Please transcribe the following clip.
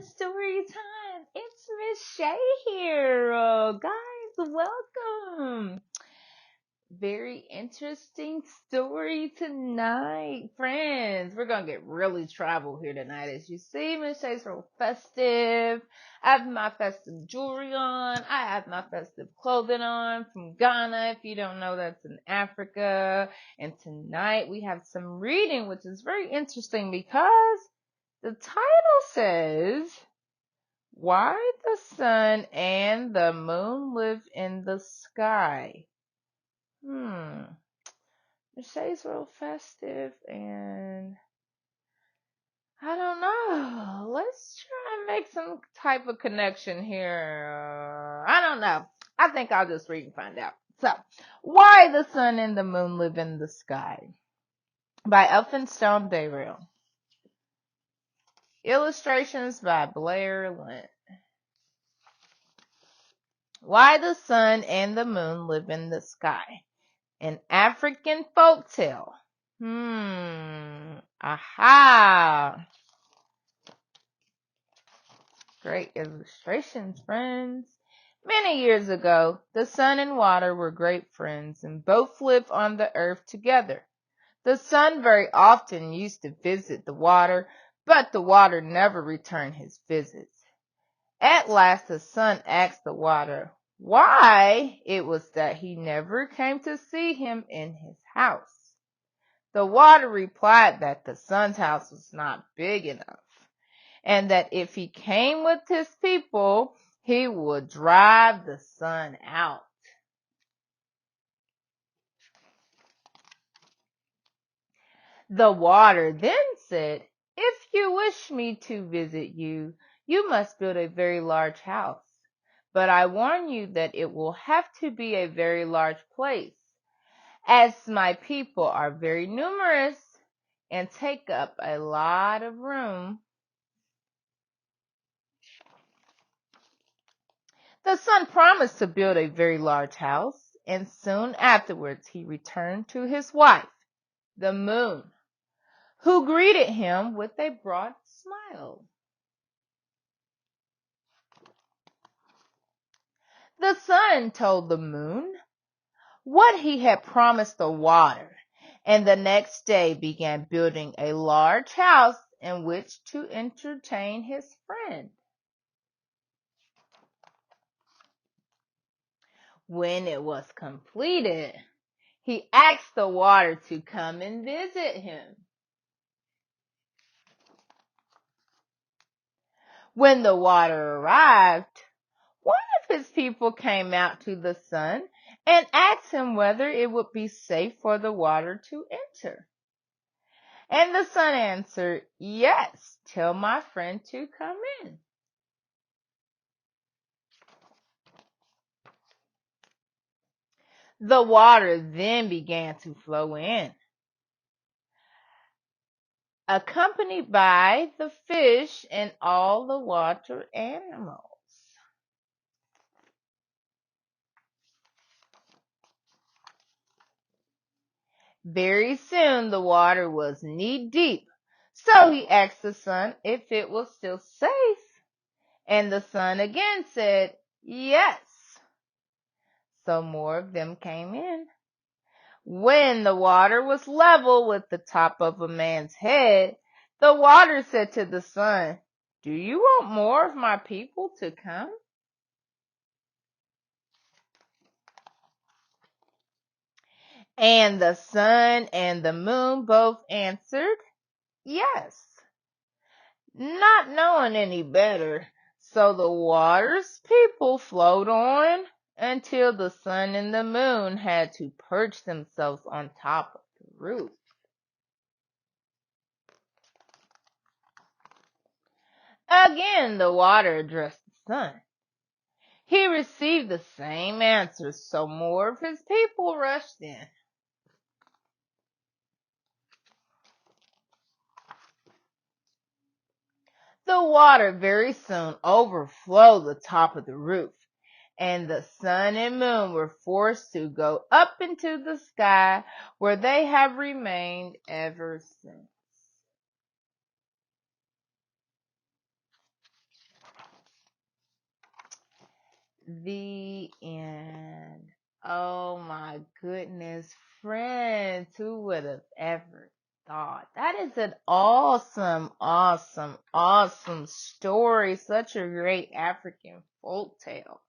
story time. It's Ms.Shay here. Guys, welcome. Very interesting story tonight, friends. We're going to get really travel here tonight. As you see, Ms. Shay's real festive. I have my festive jewelry on. I have my festive clothing on from Ghana. If you don't know, that's in Africa. And tonight we have some reading, which is very interesting because the title says, Why the Sun and the Moon Live in the Sky. Shay's real festive and I don't know. Let's try and make some type of connection here. I don't know. I think I'll just read and find out. So, Why the Sun and the Moon Live in the Sky by Elphinstone, Dayrell. Illustrations by Blair, Lent. Why the Sun and the Moon Live in the Sky. An African folktale. Aha. Great illustrations, friends. Many years ago, the sun and water were great friends and both lived on the earth together. The sun very often used to visit the water, but the water never returned his visits. At last the sun asked the water why it was that he never came to see him in his house. The water replied that the sun's house was not big enough, and that if he came with his people, he would drive the sun out. The water then said, If you wish me to visit you, you must build a very large house. But I warn you that it will have to be a very large place, as my people are very numerous and take up a lot of room. The sun promised to build a very large house, and soon afterwards he returned to his wife, the moon, who greeted him with a broad smile. The sun told the moon what he had promised the water, and the next day began building a large house in which to entertain his friend. When it was completed, he asked the water to come and visit him. When the water arrived, one of his people came out to the sun and asked him whether it would be safe for the water to enter. And the sun answered, Yes, tell my friend to come in. The water then began to flow in, accompanied by the fish and all the water animals. Very soon the water was knee-deep, so he asked the sun if it was still safe. And the sun again said, Yes. So more of them came in. When the water was level with the top of a man's head, the water said to the sun, Do you want more of my people to come? And the sun and the moon both answered, Yes, not knowing any better. So the water's people flowed on until the sun and the moon had to perch themselves on top of the roof. Again, the water addressed the sun. He received the same answer, so more of his people rushed in. The water very soon overflowed the top of the roof, and the sun and moon were forced to go up into the sky, where they have remained ever since. The end. Oh my goodness, friends, who would have ever thought? That is an awesome, awesome, awesome story. Such a great African folk tale.